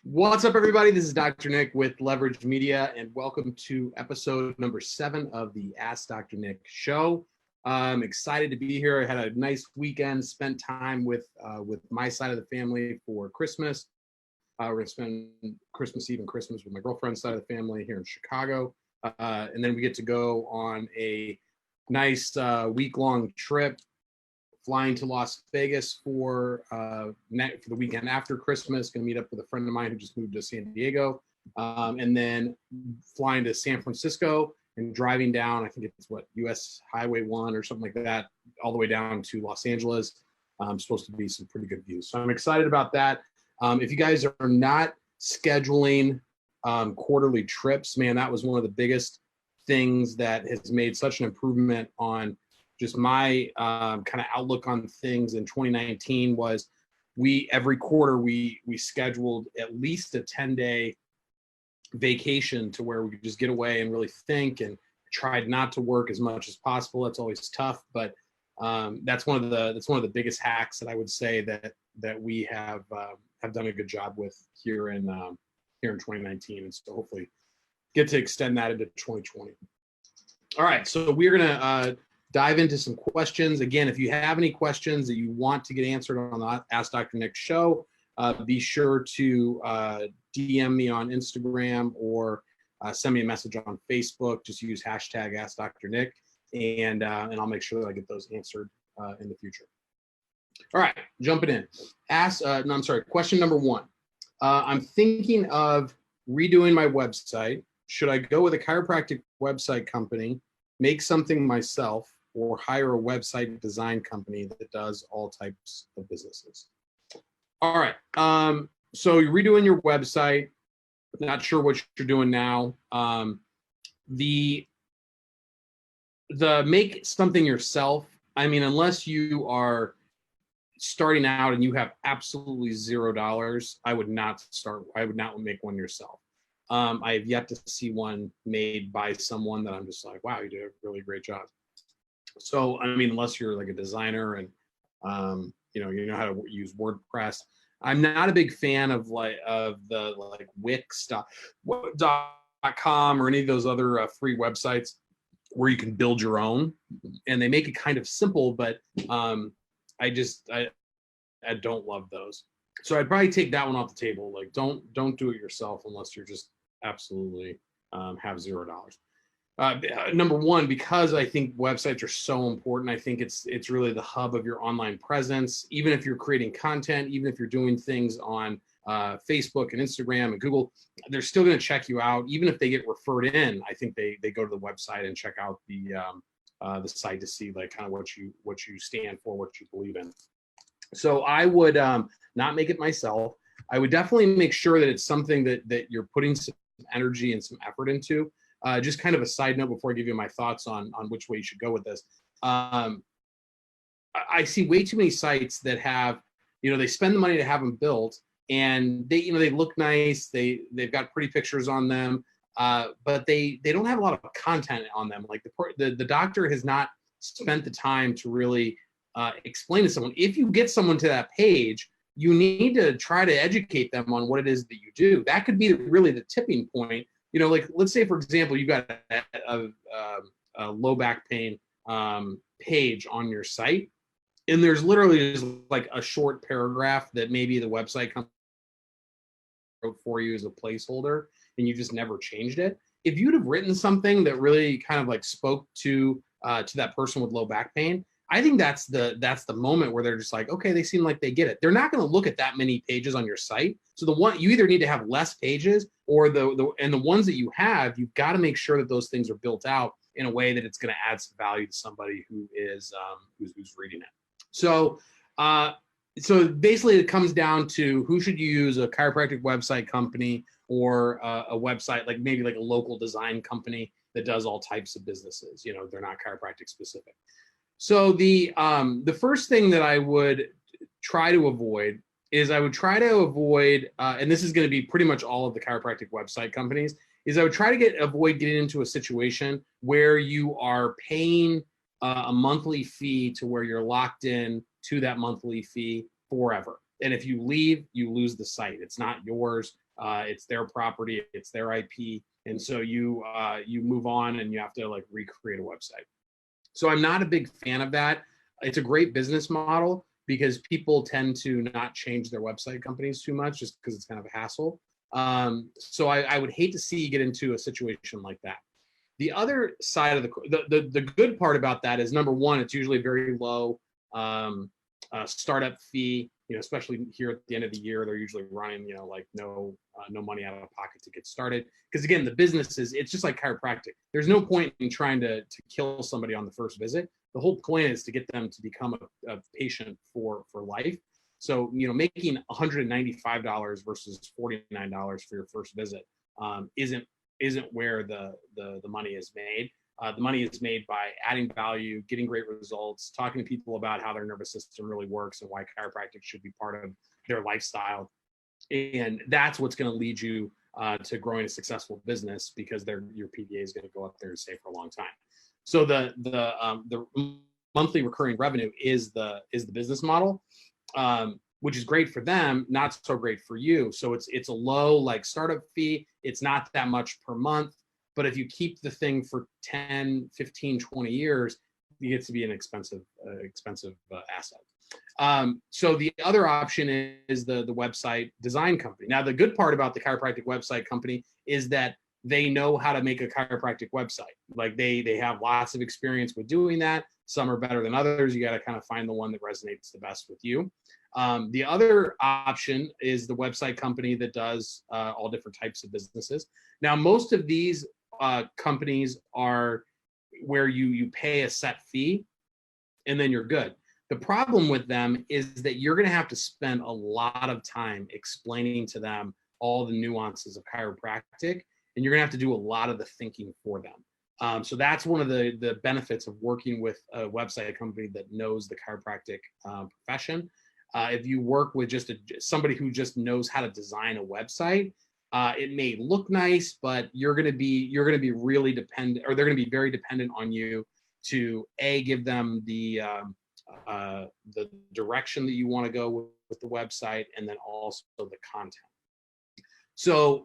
What's up, everybody? This is Dr. Nick with Leverage Media, and welcome to episode number 7 of the Ask Dr. Nick show. I'm excited to be here. I had a nice weekend, spent time with my side of the family for Christmas. We're going to spend Christmas Eve and Christmas with my girlfriend's side of the family here in Chicago. And then we get to go on a nice week-long trip, flying to Las Vegas for the weekend after Christmas. Going to meet up with a friend of mine who just moved to San Diego, and then flying to San Francisco and driving down. I think it's US Highway 1 or something like that, all the way down to Los Angeles. Supposed to be some pretty good views. So I'm excited about that. If you guys are not scheduling quarterly trips, man, that was one of the biggest things that has made such an improvement on just my kind of outlook on things in 2019 was every quarter we scheduled at least a 10-day vacation to where we could just get away and really think, and tried not to work as much as possible. That's always tough, but that's one of the biggest hacks that I would say that we have done a good job with here in 2019, and so hopefully get to extend that into 2020. All right, so we're gonna dive into some questions. Again, if you have any questions that you want to get answered on the Ask Dr. Nick show, be sure to DM me on Instagram or send me a message on Facebook. Just use hashtag Ask Dr. Nick, and I'll make sure that I get those answered in the future. All right, jumping in. Question number 1. I'm thinking of redoing my website. Should I go with a chiropractic website company, make something myself, or hire a website design company that does all types of businesses? All right. So you're redoing your website. Not sure what you're doing now. The make something yourself. I mean, unless you are starting out and you have absolutely $0, I would not make one yourself. I have yet to see one made by someone that I'm just like, wow, you did a really great job. So, I mean, unless you're like a designer and, you know how to use WordPress. I'm not a big fan of the Wix.com or any of those other free websites where you can build your own, and they make it kind of simple, but I don't love those. So I'd probably take that one off the table. Like, don't do it yourself unless you're just absolutely have $0. Number 1, because I think websites are so important. I think it's really the hub of your online presence. Even if you're creating content, even if you're doing things on Facebook and Instagram and Google, they're still going to check you out. Even if they get referred in, I think they go to the website and check out the site to see like kind of what you stand for, what you believe in. So I would not make it myself. I would definitely make sure that it's something that you're putting some energy and some effort into. Just kind of a side note before I give you my thoughts on which way you should go with this. I see way too many sites that have, they spend the money to have them built, and they look nice. They've got pretty pictures on them, but they don't have a lot of content on them. Like the doctor has not spent the time to really explain to someone. If you get someone to that page, you need to try to educate them on what it is that you do. That could be really the tipping point. Like let's say, for example, you've got a low back pain page on your site, and there's literally just like a short paragraph that maybe the website company wrote for you as a placeholder, and you just never changed it. If you'd have written something that really kind of like spoke to that person with low back pain, I think that's the moment where they're just like, okay, they seem like they get it. They're not going to look at that many pages on your site. So you either need to have less pages, or the ones that you have, you've got to make sure that those things are built out in a way that it's going to add some value to somebody who is who's reading it. So basically it comes down to who should you use, a chiropractic website company or a website like maybe like a local design company that does all types of businesses. They're not chiropractic specific. So the first thing that I would try to avoid is and this is going to be pretty much all of the chiropractic website companies, is I would try to avoid getting into a situation where you are paying a monthly fee to where you're locked in to that monthly fee forever. And if you leave, you lose the site. It's not yours. It's their property. It's their IP. And so you move on and you have to like recreate a website. So I'm not a big fan of that. It's a great business model because people tend to not change their website companies too much just because it's kind of a hassle. So I would hate to see you get into a situation like that. The other side of the good part about that is, number one, it's usually a very low startup fee. You know, especially here at the end of the year, they're usually running, you know, like no money out of pocket to get started. Because again, the business it's just like chiropractic. There's no point in trying to kill somebody on the first visit. The whole point is to get them to become a patient for life. So, you know, making $195 versus $49 for your first visit isn't where the money is made. The money is made by adding value, getting great results, talking to people about how their nervous system really works and why chiropractic should be part of their lifestyle. And that's what's going to lead you to growing a successful business, because your PDA is going to go up there and stay for a long time. So the monthly recurring revenue is the business model, which is great for them, not so great for you. So it's a low like startup fee. It's not that much per month. But if you keep the thing for 10, 15, 20 years, it gets to be an expensive asset. So the other option is the website design company. Now, the good part about the chiropractic website company is that they know how to make a chiropractic website. Like they have lots of experience with doing that. Some are better than others. You got to kind of find the one that resonates the best with you. The other option is the website company that does all different types of businesses. Now, most of these companies are where you pay a set fee and then you're good. The problem with them is that you're going to have to spend a lot of time explaining to them all the nuances of chiropractic, and you're going to have to do a lot of the thinking for them. So that's one of the benefits of working with a website company that knows the chiropractic profession. If you work with just somebody who just knows how to design a website, it may look nice, but you're going to be really dependent, or they're going to be very dependent on you to give them the direction that you want to go with the website, and then also the content. So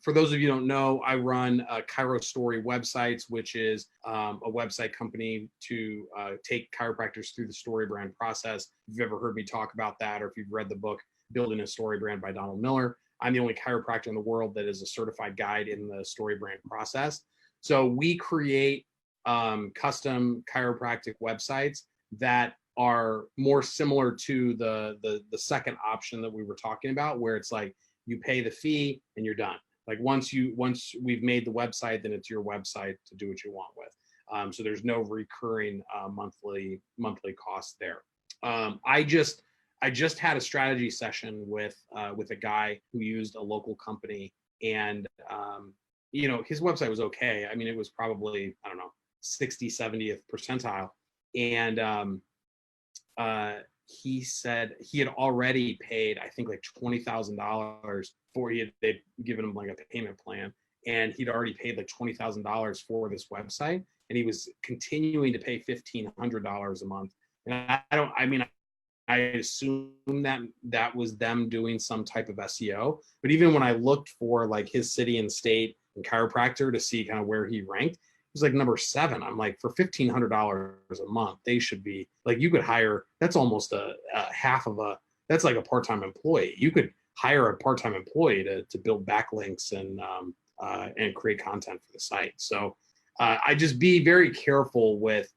for those of you who don't know, I run Chiro Story Websites, which is a website company to take chiropractors through the story brand process. If you've ever heard me talk about that, or if you've read the book Building a Story Brand by Donald Miller, I'm the only chiropractor in the world that is a certified guide in the story brand process. So we create custom chiropractic websites that are more similar to the second option that we were talking about, where it's like you pay the fee and you're done. Like once we've made the website, then it's your website to do what you want with. So there's no recurring monthly cost there. I just had a strategy session with a guy who used a local company, and you know, his website was okay. I mean, it was probably, I don't know, 60, 70th percentile. And he said he had already paid, I think, like $20,000 they'd given him like a payment plan, and he'd already paid like $20,000 for this website, and he was continuing to pay $1,500 a month. And I assume that was them doing some type of SEO. But even when I looked for like his city and state and chiropractor to see kind of where he ranked, it was like number 7. I'm like, for $1,500 a month, they should be like, you could hire, that's almost a half of that's like a part-time employee. You could hire a part-time employee to build backlinks and create content for the site. So I just be very careful with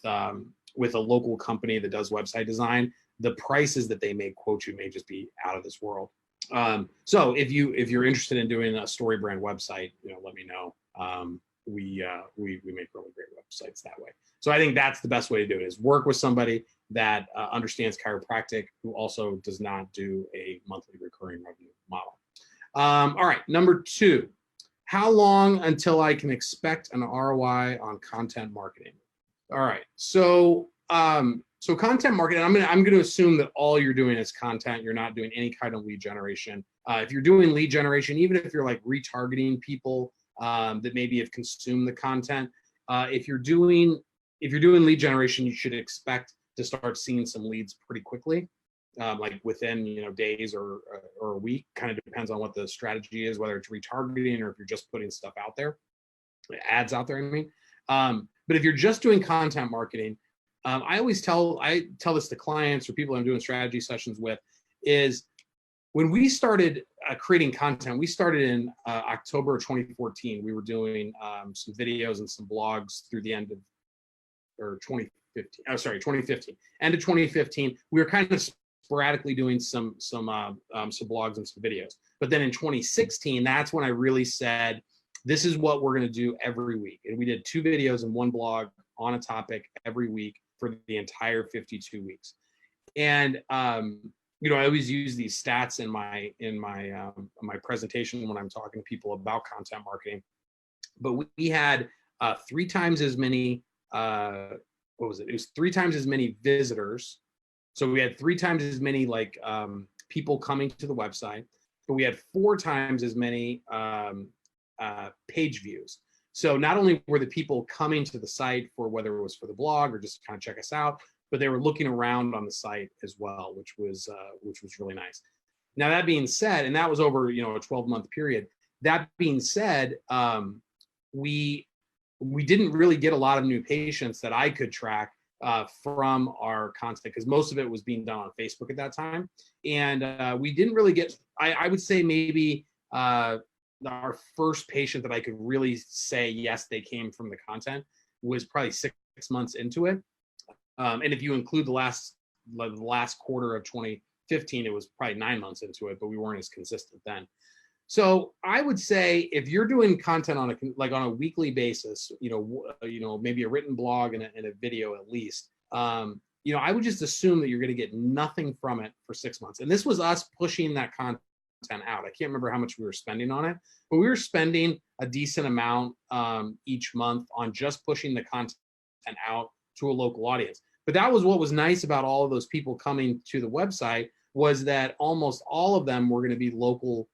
a local company that does website design. The prices that they may quote you may just be out of this world. So if you're interested in doing a story brand website, you know, let me know. We make really great websites that way. So I think that's the best way to do it, is work with somebody that understands chiropractic, who also does not do a monthly recurring revenue model. All right, number 2, how long until I can expect an ROI on content marketing? All right, so content marketing, I'm going to assume that all you're doing is content. You're not doing any kind of lead generation. If you're doing lead generation, even if you're like retargeting people that maybe have consumed the content, if you're doing lead generation, you should expect to start seeing some leads pretty quickly. like within, days or a week. Kind of depends on what the strategy is, whether it's retargeting or if you're just putting stuff out there, ads out there, I mean. But if you're just doing content marketing, I tell this to clients or people I'm doing strategy sessions with, is when we started creating content, we started in October of 2014. We were doing some videos and some blogs through the end of, or 2015. Oh, sorry, 2015. End of 2015, we were kind of sporadically doing some blogs and some videos. But then in 2016, that's when I really said, this is what we're going to do every week. And we did 2 videos and 1 blog on a topic every week for the entire 52 weeks. And I always use these stats in my presentation when I'm talking to people about content marketing. But we had 3 times as many. What was it? It was 3 times as many visitors. So we had 3 times as many people coming to the website, but we had 4 times as many page views. So not only were the people coming to the site for whether it was for the blog or just to kind of check us out, but they were looking around on the site as well, which was really nice. Now, that being said, and that was over a 12-month period. That being said, we didn't really get a lot of new patients that I could track from our content, because most of it was being done on Facebook at that time. And we didn't really get, I would say maybe our first patient that I could really say, yes, they came from the content, was probably 6 months into it. And if you include the last quarter of 2015, it was probably 9 months into it, but we weren't as consistent then. So I would say if you're doing content on a weekly basis, maybe a written blog and a video at least, I would just assume that you're going to get nothing from it for 6 months. And this was us pushing that content out. I can't remember how much we were spending on it, but we were spending a decent amount each month on just pushing the content out to a local audience. But that was what was nice about all of those people coming to the website, was that almost all of them was going to be local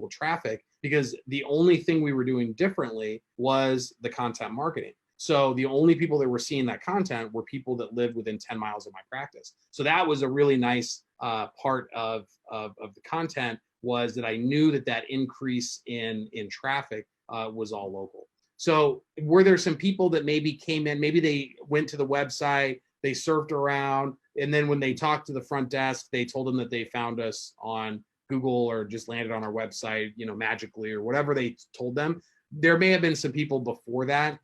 traffic, because the only thing we were doing differently was the content marketing. So the only people that were seeing that content were people that lived within 10 miles of my practice. So that was a really nice part of the content, was that I knew that increase in traffic was all local. So were there some people that maybe came in, maybe they went to the website, they surfed around, and then when they talked to the front desk, they told them that they found us on Google or just landed on our website, magically, or whatever they told them. There may have been some people before that,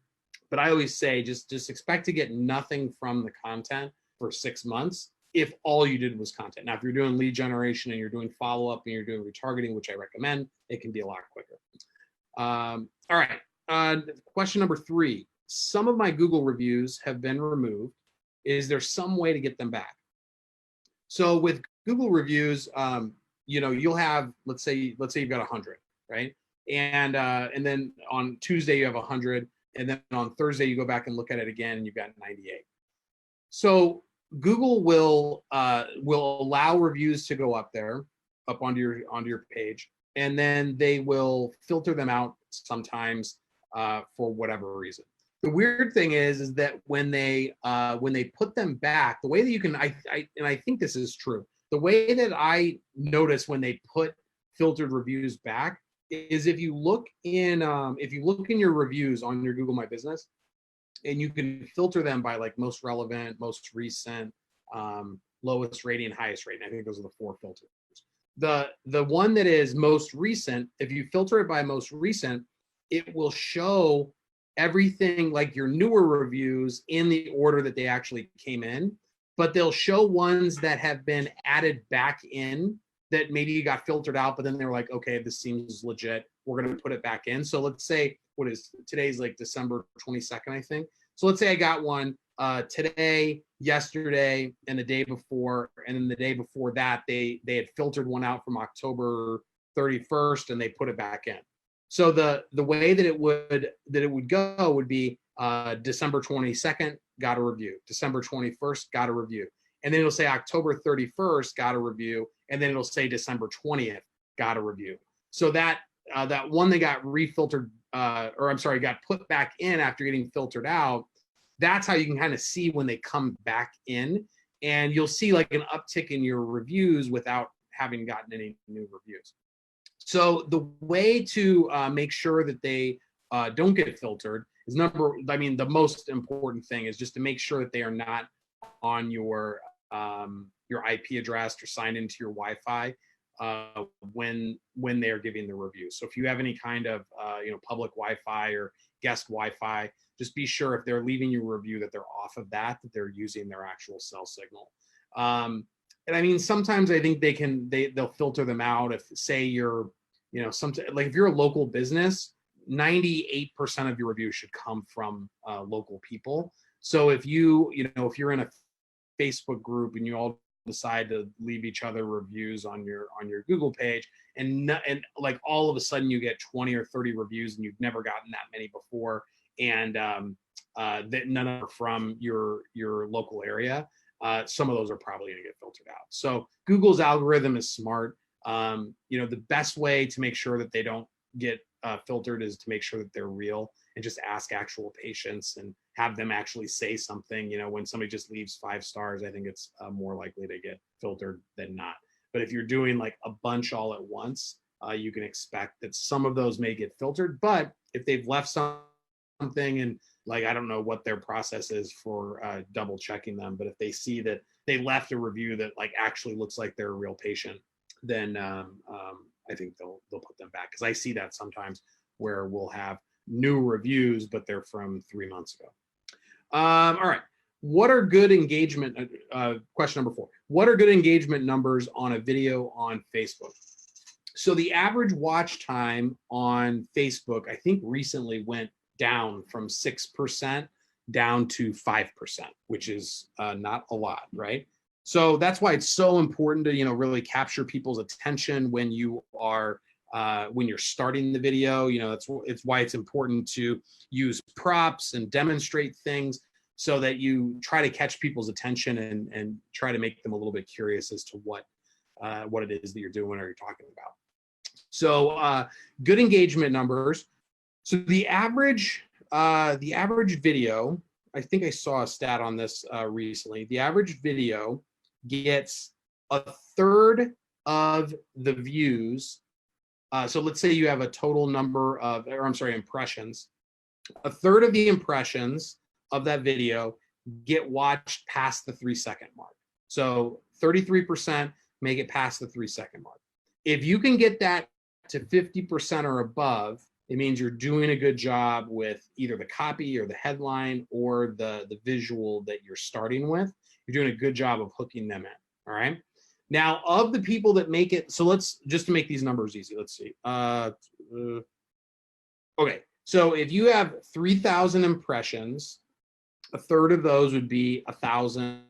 but I always say just expect to get nothing from the content for 6 months if all you did was content. Now, if you're doing lead generation and you're doing follow-up and you're doing retargeting, which I recommend, it can be a lot quicker. All right. Question number 3. Some of my Google reviews have been removed. Is there some way to get them back? So with Google reviews, you'll have, let's say you've got 100, right? And then on Tuesday you have 100, and then on Thursday you go back and look at it again and you've got 98. So Google will allow reviews to go up there, up onto your page, and then they will filter them out sometimes for whatever reason. The weird thing is that when they put them back, the way that you can, and I think this is true, the way that I notice when they put filtered reviews back is if you look in your reviews on your Google My Business, and you can filter them by most relevant, most recent, lowest rating, highest rating. I think those are the 4 filters. The one that is most recent, if you filter it by most recent, it will show everything like your newer reviews in the order that they actually came in, but they'll show ones that have been added back in that maybe you got filtered out, but then they were like, okay, this seems legit, we're going to put it back in. So let's say, today's December 22nd, I think. So let's say I got one today, yesterday, and the day before, and then the day before that, they had filtered one out from October 31st and they put it back in. So the way that it would go would be December 22nd, got a review. December 21st, got a review. And then it'll say October 31st, got a review. And then it'll say December 20th, got a review. So that one that got refiltered, got put back in after getting filtered out, that's how you can kind of see when they come back in. and you'll see like an uptick in your reviews without having gotten any new reviews. So the way to make sure that they don't get filtered is the most important thing is just to make sure that they are not on your IP address or signed into your Wi-Fi when they are giving the review. So if you have any kind of public Wi-Fi or guest Wi-Fi, just be sure if they're leaving you a review that they're off of that they're using their actual cell signal. And I mean, sometimes I think they'll filter them out if, say, you're, like if you're a local business, 98% of your reviews should come from local people. So if if you're in a Facebook group and you all decide to leave each other reviews on your Google page, and like all of a sudden you get 20 or 30 reviews and you've never gotten that many before, and that none are from your local area, some of those are probably going to get filtered out. So Google's algorithm is smart. The best way to make sure that they don't get filtered is to make sure that they're real and just ask actual patients and have them actually say something. When somebody just leaves 5 stars, I think it's more likely to get filtered than not. But if you're doing like a bunch all at once, you can expect that some of those may get filtered. But if they've left something, and like, I don't know what their process is for double checking them, but if they see that they left a review that like actually looks like they're a real patient, then I think they'll put them back. Because I see that sometimes where we'll have new reviews, but they're from 3 months ago. All right. What are good engagement? Question number 4. What are good engagement numbers on a video on Facebook? So the average watch time on Facebook, I think recently went down from 6% down to 5%, which is not a lot, right? So that's why it's so important to, really capture people's attention when you are when you're starting the video. It's why it's important to use props and demonstrate things so that you try to catch people's attention and try to make them a little bit curious as to what it is that you're doing or you're talking about. So good engagement numbers. So the average video, I think I saw a stat on this recently. The average video gets a third of the views. So let's say you have a total number of, impressions. A third of the impressions of that video get watched past the 3-second mark. So 33% make it past the 3-second mark. If you can get that to 50% or above, it means you're doing a good job with either the copy or the headline or the visual that you're starting with. You're doing a good job of hooking them in. All right. Now, of the people that make it, so let's just to make these numbers easy. Let's see. Okay. So if you have 3,000 impressions, a third of those would be 1,000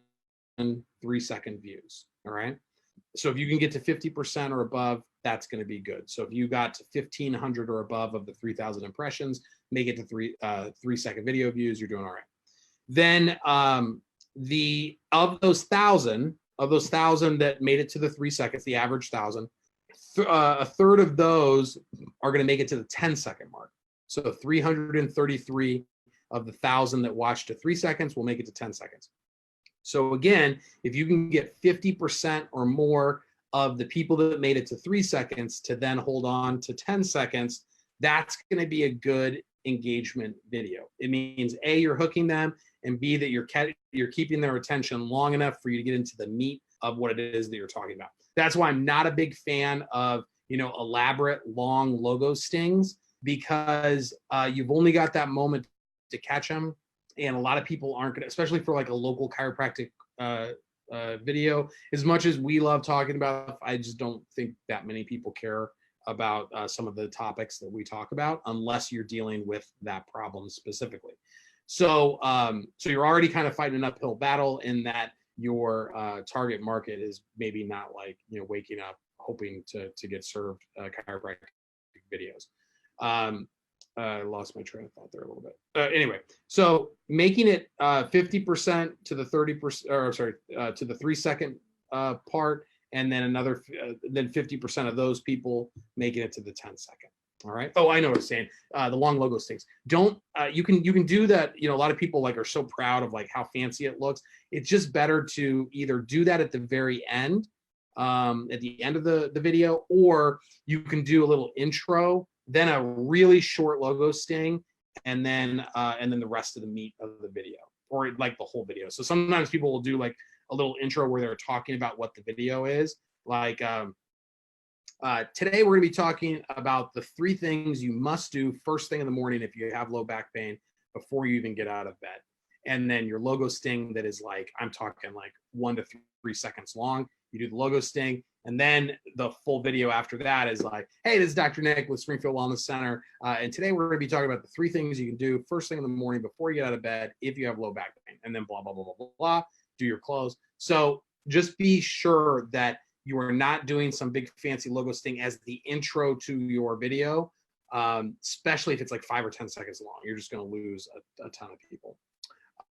3-second views. All right. So if you can get to 50% or above, that's going to be good. So if you got to 1,500 or above of the 3,000 impressions, make it to 3-second video views, you're doing all right. Then of those 1,000 that made it to the 3 seconds, the average 1,000, a third of those are going to make it to the 10-second mark. So 333 of the 1,000 that watched to 3 seconds will make it to 10 seconds. So again, if you can get 50% or more of the people that made it to 3 seconds to then hold on to 10 seconds, that's going to be a good engagement video. It means A, you're hooking them, and B, that you're keeping their attention long enough for you to get into the meat of what it is that you're talking about. That's why I'm not a big fan of elaborate long logo stings, because you've only got that moment to catch them, and a lot of people aren't going to, especially for like a local chiropractic video. As much as we love talking about, I just don't think that many people care about some of the topics that we talk about unless you're dealing with that problem specifically. So you're already kind of fighting an uphill battle in that your target market is maybe not like waking up hoping to get served chiropractic videos. I lost my train of thought there a little bit. Anyway, so making it 50% to the 30%, to the 3-second part, and then another, then 50% of those people making it to the 10-second. All right. Oh, I know what I'm saying. The long logo stings. Don't you can do that. You know, a lot of people like are so proud of like how fancy it looks. It's just better to either do that at the very end, at the end of the video, or you can do a little intro, then a really short logo sting, and then the rest of the meat of the video, or like the whole video. So sometimes people will do like a little intro where they're talking about what the video is. Like today we're going to be talking about the 3 things you must do first thing in the morning if you have low back pain before you even get out of bed. And then your logo sting that is like, I'm talking like 1 to 3 seconds long. You do the logo sting, and then the full video after that is like, hey, this is Dr. Nick with Springfield Wellness Center. And today we're going to be talking about the 3 things you can do first thing in the morning before you get out of bed if you have low back pain, and then blah, blah, blah, blah, blah, blah, do your close. So just be sure that you are not doing some big fancy logo sting as the intro to your video, especially if it's like 5 or 10 seconds long. You're just going to lose a ton of people.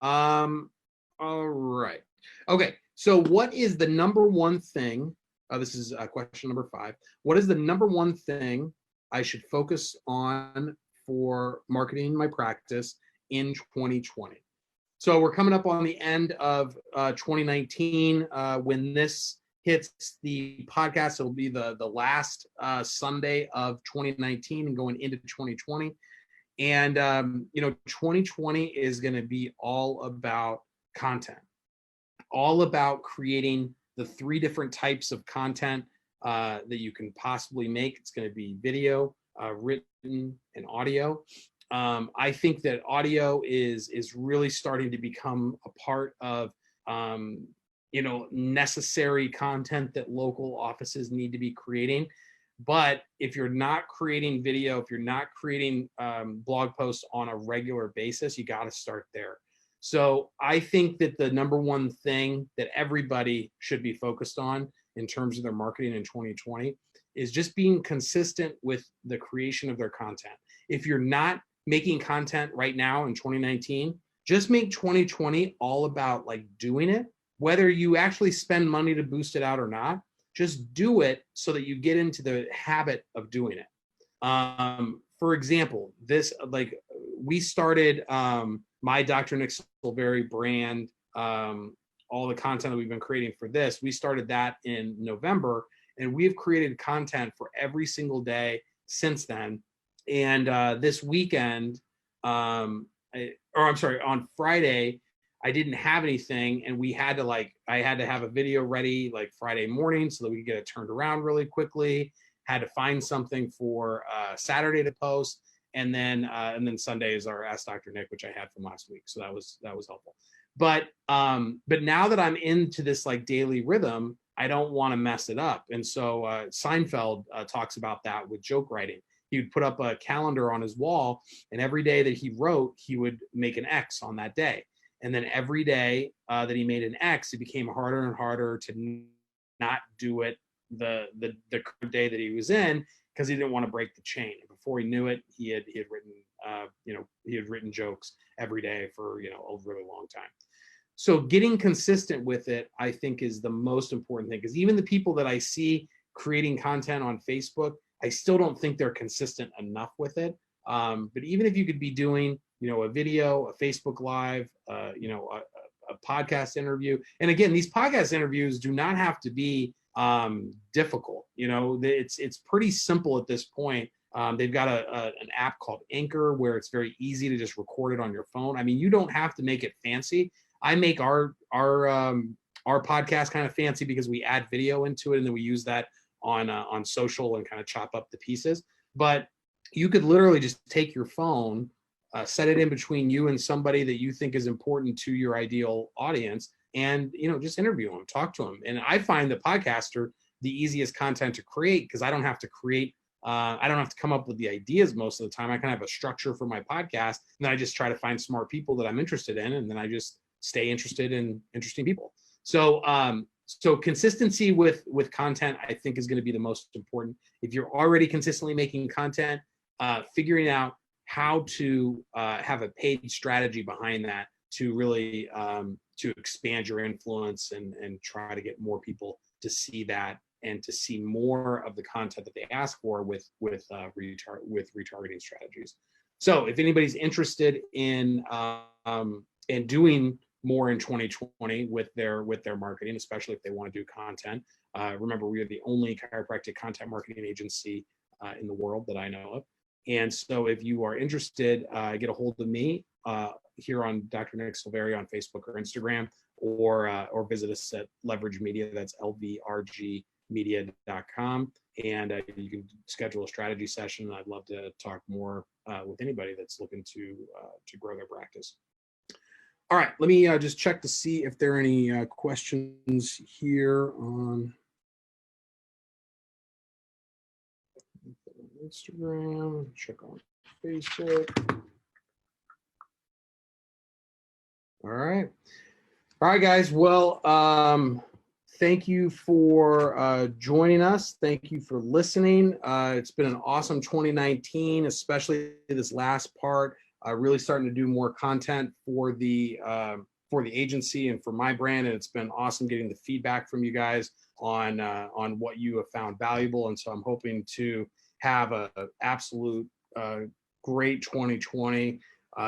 All right. Okay. So what is the number one thing? This is question number 5. What is the number one thing I should focus on for marketing my practice in 2020? So we're coming up on the end of 2019. When this hits the podcast, it'll be the last Sunday of 2019 and going into 2020. And, 2020 is going to be all about content, all about creating the 3 different types of content that you can possibly make. It's going to be video, written, and audio. I think that audio is really starting to become a part of, necessary content that local offices need to be creating. But if you're not creating video, if you're not creating blog posts on a regular basis, you got to start there. So I think that the number one thing that everybody should be focused on in terms of their marketing in 2020 is just being consistent with the creation of their content. If you're not making content right now in 2019, just make 2020 all about like doing it, whether you actually spend money to boost it out or not. Just do it so that you get into the habit of doing it. For example, this, like, we started my Dr. 𝐋𝐨𝐴𝐵 brand, all the content that we've been creating for this. We started that in November, and we've created content for every single day since then. And this weekend, on Friday, I didn't have anything, and I had to have a video ready like Friday morning so that we could get it turned around really quickly. Had to find something for Saturday to post, and then Sunday is our Ask Dr. Nick, which I had from last week, so that was helpful. But now that I'm into this like daily rhythm, I don't want to mess it up, and so Seinfeld talks about that with joke writing. He would put up a calendar on his wall, and every day that he wrote, he would make an X on that day. And then every day that he made an X, it became harder and harder to not do it the day that he was in, because he didn't want to break the chain. And before he knew it, he had written jokes every day for a really long time. So getting consistent with it, I think, is the most important thing, because even the people that I see creating content on Facebook, I still don't think they're consistent enough with it. But even if you could be doing a video, a Facebook Live, a podcast interview. And again, these podcast interviews do not have to be difficult. It's pretty simple at this point. They've got an app called Anchor where it's very easy to just record it on your phone. I mean, you don't have to make it fancy. I make our podcast kind of fancy because we add video into it, and then we use that on social and kind of chop up the pieces. But you could literally just take your phone, set it in between you and somebody that you think is important to your ideal audience, and just interview them, talk to them. And I find the podcaster the easiest content to create, because I don't have to create I don't have to come up with the ideas most of the time. I can have a structure for my podcast, and then I just try to find smart people that I'm interested in, and then I just stay interested in interesting people. So consistency with content, I think, is going to be the most important. If you're already consistently making content, figuring out how to have a paid strategy behind that to really to expand your influence and try to get more people to see that and to see more of the content that they ask for with retargeting strategies. So if anybody's interested in doing more in 2020 with their marketing, especially if they want to do content, remember, we are the only chiropractic content marketing agency in the world that I know of. And so if you are interested, get a hold of me here on Dr. Nick Silveri on Facebook or Instagram, or visit us at Leverage Media. That's lvrgmedia.com. And you can schedule a strategy session. I'd love to talk more with anybody that's looking to grow their practice. All right, let me just check to see if there are any questions here on Instagram. Check on Facebook. All right, guys. Well, thank you for joining us. Thank you for listening. It's been an awesome 2019, especially this last part. Really starting to do more content for the agency and for my brand, and it's been awesome getting the feedback from you guys on what you have found valuable. And so I'm hoping to have a absolute great 2020.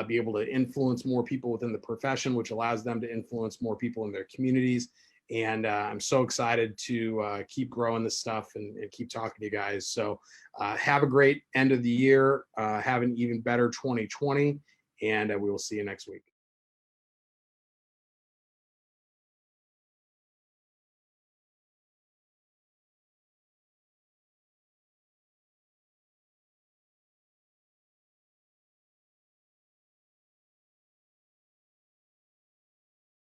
Be able to influence more people within the profession, which allows them to influence more people in their communities. And I'm so excited to keep growing this stuff and keep talking to you guys. So have a great end of the year. Have an even better 2020. And we will see you next week.